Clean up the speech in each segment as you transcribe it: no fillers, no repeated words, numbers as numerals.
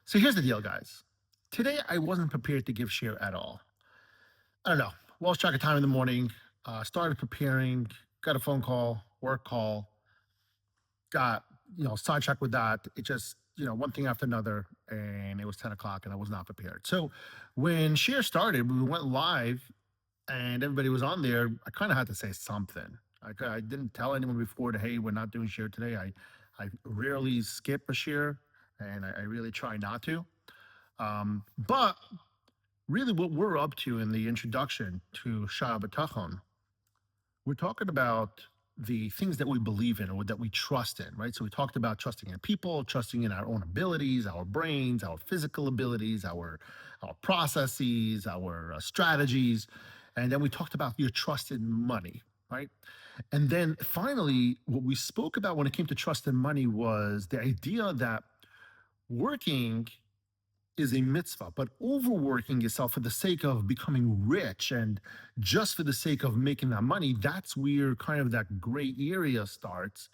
So here's the deal, guys. Today I wasn't prepared to give shiur at all. I don't know. Lost track of time in the morning. Started preparing. Got a phone call, work call. Got sidetracked with that. It just one thing after another, and it was 10 o'clock, and I was not prepared. So when shiur started, we went live, and everybody was on there. I kind of had to say something. I didn't tell anyone before that hey, we're not doing shiur today. I rarely skip a shiur, and I really try not to. But really, what we're up to in the introduction to Shaar HaBitachon, we're talking about the things that we believe in or that we trust in, right? So we talked about trusting in people, trusting in our own abilities, our brains, our physical abilities, our processes, our strategies, and then we talked about your trust in money, right? And then finally, what we spoke about when it came to trust in money was the idea that working is a mitzvah, but overworking yourself for the sake of becoming rich and just for the sake of making that money, that's where kind of that gray area starts.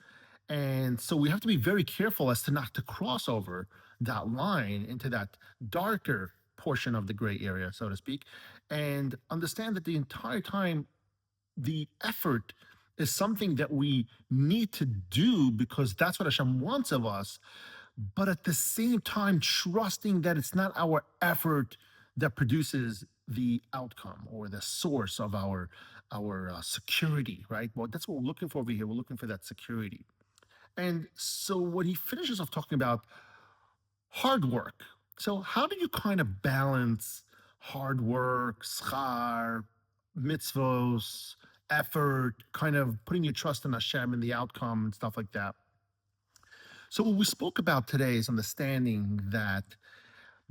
And so we have to be very careful as to not to cross over that line into that darker portion of the gray area, so to speak, and understand that the entire time the effort is something that we need to do because that's what Hashem wants of us, but at the same time trusting that it's not our effort that produces the outcome or the source of our security, right? Well, that's what we're looking for over here. We're looking for that security. And so when he finishes off talking about hard work, so how do you kind of balance hard work, schar, mitzvos, effort, kind of putting your trust in Hashem and the outcome and stuff like that? So what we spoke about today is understanding that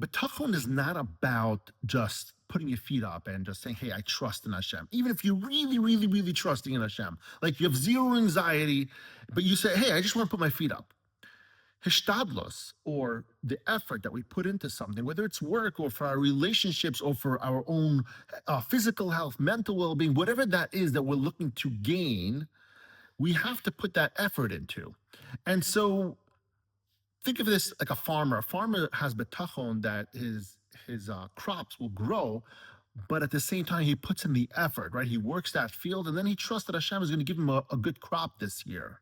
Bitachon is not about just putting your feet up and just saying, hey, I trust in Hashem. Even if you're really, really, really trusting in Hashem, like you have zero anxiety, but you say, hey, I just want to put my feet up. Hishtadlos, or the effort that we put into something, whether it's work or for our relationships or for our own physical health, mental well-being, whatever that is that we're looking to gain, we have to put that effort into. And so think of this like a farmer. A farmer has bitachon that his crops will grow, but at the same time he puts in the effort, right? He works that field, and then he trusts that Hashem is going to give him a good crop this year.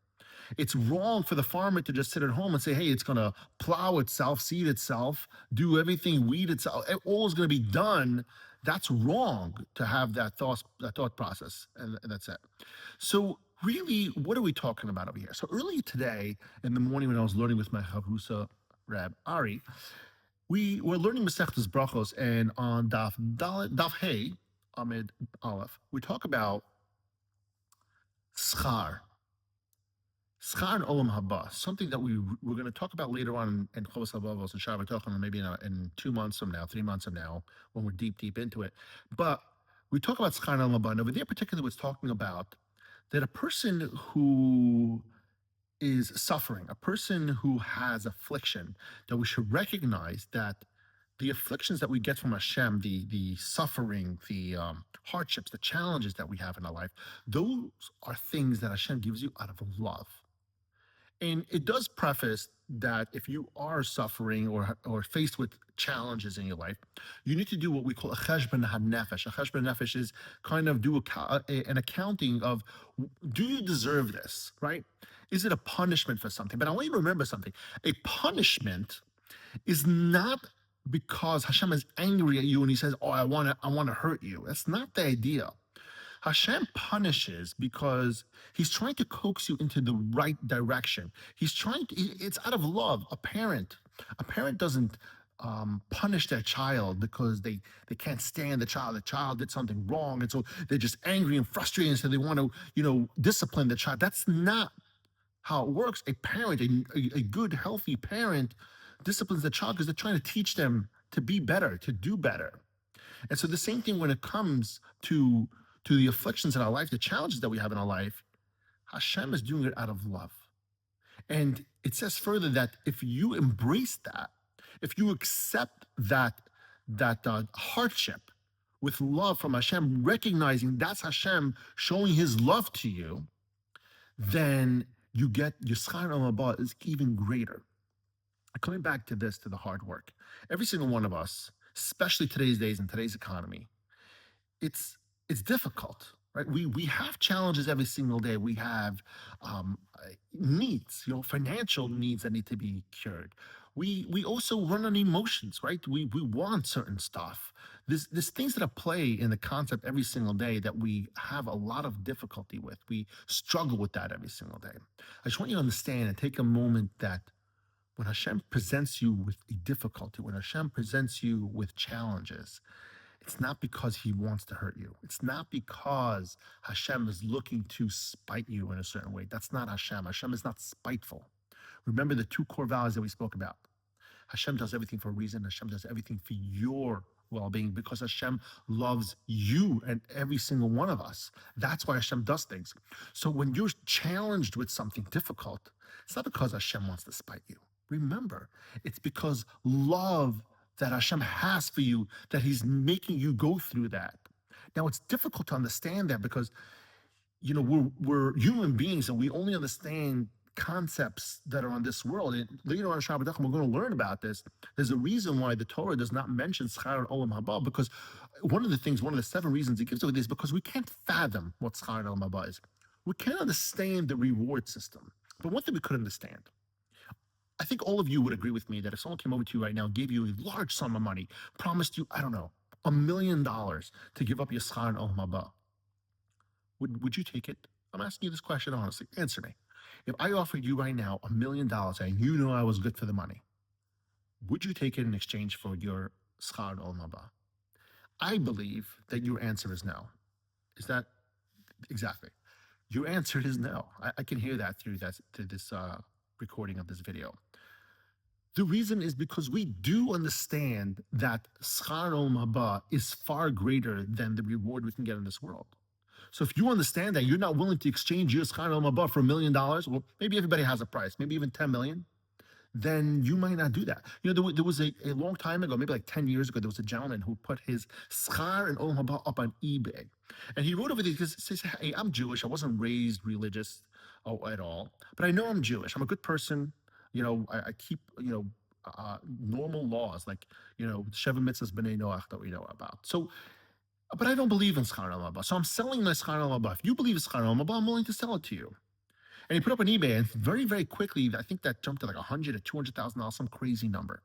It's wrong for the farmer to just sit at home and say, hey, it's going to plow itself, seed itself, do everything, weed itself. All is going to be done. That's wrong to have that thought process, and that's it. So really, what are we talking about over here? So earlier today in the morning when I was learning with my Chavrusa Rab Ari, we were learning Masechtas Brachos, and on Daf Hey, Amid Aleph, we talk about schar. Schar and Olam Haba, something that we're going to talk about later on in Chovos HaLevavos and Shaar HaBitachon, maybe in 2 months from now, 3 months from now, when we're deep into it. But we talk about Schar and Olam Haba, and over there particularly was talking about that a person who is suffering, a person who has affliction, that we should recognize that the afflictions that we get from Hashem, the suffering, the hardships, the challenges that we have in our life, those are things that Hashem gives you out of love. And it does preface that if you are suffering or faced with challenges in your life, you need to do what we call a cheshbon hanefesh. A cheshbon hanefesh is kind of do an accounting of, do you deserve this, right? Is it a punishment for something? But I want you to remember something. A punishment is not because Hashem is angry at you and he says, oh, I want to hurt you. That's not the idea. Hashem punishes because he's trying to coax you into the right direction. It's out of love. A parent doesn't punish their child because they can't stand the child. The child did something wrong, and so they're just angry and frustrated, and so they want to, discipline the child. That's not how it works. A parent, a good, healthy parent, disciplines the child because they're trying to teach them to be better, to do better. And so the same thing when it comes to the afflictions in our life, the challenges that we have in our life, Hashem is doing it out of love. And it says further that if you embrace that, if you accept that hardship with love from Hashem, recognizing that's Hashem showing his love to you, then you get your schar olam haba is even greater. Coming back to this, to the hard work, every single one of us, especially today's days and today's economy, it's it's difficult, right? We have challenges every single day. We have needs, financial needs that need to be cured. We also run on emotions, right? We want certain stuff. There's things that are play in the concept every single day that we have a lot of difficulty with. We struggle with that every single day. I just want you to understand and take a moment that when Hashem presents you with a difficulty, when Hashem presents you with challenges, it's not because he wants to hurt you. It's not because Hashem is looking to spite you in a certain way. That's not Hashem. Hashem is not spiteful. Remember the two core values that we spoke about. Hashem does everything for a reason. Hashem does everything for your well-being because Hashem loves you and every single one of us. That's why Hashem does things. So when you're challenged with something difficult, it's not because Hashem wants to spite you. Remember, it's because love that Hashem has for you, that he's making you go through that. Now, it's difficult to understand that because, we're human beings and we only understand concepts that are on this world. And later on in Shaar HaBitachon, we're going to learn about this. There's a reason why the Torah does not mention schar and olam haba, because one of the 7 reasons it gives away is because we can't fathom what schar and olam haba is. We can't understand the reward system. But one thing we could understand, I think all of you would agree with me that if someone came over to you right now, gave you a large sum of money, promised you, I don't know, $1 million to give up your schar and olam haba, would you take it? I'm asking you this question honestly. Answer me. If I offered you right now $1 million and you know I was good for the money, would you take it in exchange for your schar and olam haba? I believe that your answer is no. Is that exactly? Your answer is no. I can hear that through this recording of this video. The reason is because we do understand that schar olam haba is far greater than the reward we can get in this world. So if you understand that you're not willing to exchange your schar olam haba for $1 million, well, maybe everybody has a price, maybe even 10 million, then you might not do that. There was a long time ago, maybe like 10 years ago, there was a gentleman who put his schar and olam haba up on eBay. And he wrote over there, because he says, hey, I'm Jewish. I wasn't raised religious at all, but I know I'm Jewish. I'm a good person. I keep, normal laws, like, Sheva Mitzvahs B'nai Noach that we know about. So, but I don't believe in schar olam haba. So I'm selling my schar olam haba. If you believe in schar olam haba, I'm willing to sell it to you. And he put up on eBay, and very, very quickly, I think that jumped to like $100,000 to $200,000, some crazy number.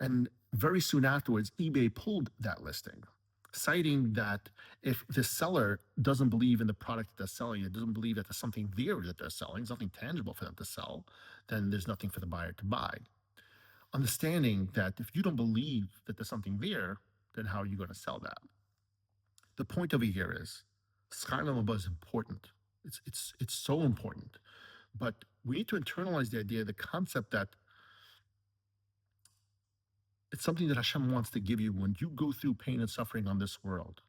And very soon afterwards, eBay pulled that listing, citing that if the seller doesn't believe in the product that they're selling, it doesn't believe that there's something there that they're selling, there's nothing tangible for them to sell, then there's nothing for the buyer to buy. Understanding that if you don't believe that there's something there, then how are you going to sell that? The point over here is schar olam haba is important. It's so important. But we need to internalize the idea, the concept that it's something that Hashem wants to give you when you go through pain and suffering on this world.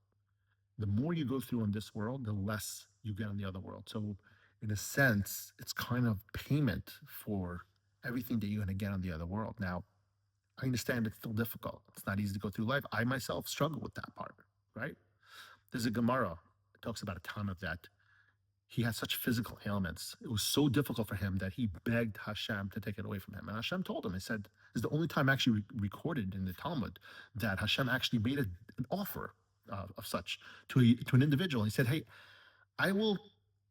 The more you go through on this world, the less you get on the other world. So in a sense, it's kind of payment for everything that you're going to get on the other world. Now, I understand it's still difficult. It's not easy to go through life. I myself struggle with that part, right? There's a Gemara. It talks about a time of that. He had such physical ailments. It was so difficult for him that he begged Hashem to take it away from him. And Hashem told him, he said, this is the only time actually recorded in the Talmud that Hashem actually made an offer of such to an individual. He said, hey, I will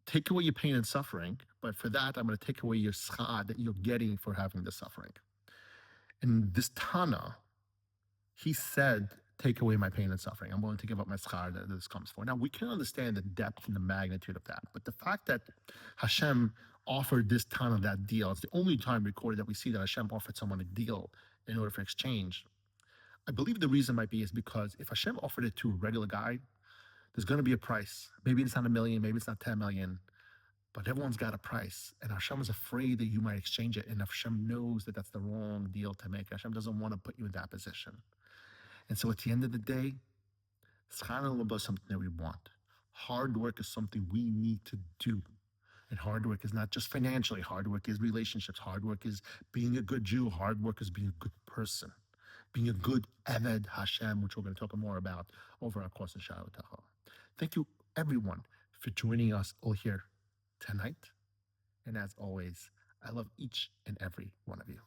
take away your pain and suffering, but for that, I'm going to take away your schar that you're getting for having the suffering. And this Tana, he said, take away my pain and suffering. I'm willing to give up my schar that this comes for. Now, we can understand the depth and the magnitude of that, but the fact that Hashem offered this Tana that deal, it's the only time recorded that we see that Hashem offered someone a deal in order for exchange. I believe the reason might be is because if Hashem offered it to a regular guy, there's going to be a price. Maybe it's not 1 million, maybe it's not 10 million, but everyone's got a price. And Hashem is afraid that you might exchange it. And Hashem knows that that's the wrong deal to make. Hashem doesn't want to put you in that position. And so at the end of the day, schar olam haba is something that we want. Hard work is something we need to do. And hard work is not just financially. Hard work is relationships. Hard work is being a good Jew. Hard work is being a good person. Being a good Eved Hashem, which we're going to talk more about over our course in Shaar HaBitachon. Thank you, everyone, for joining us all here tonight. And as always, I love each and every one of you.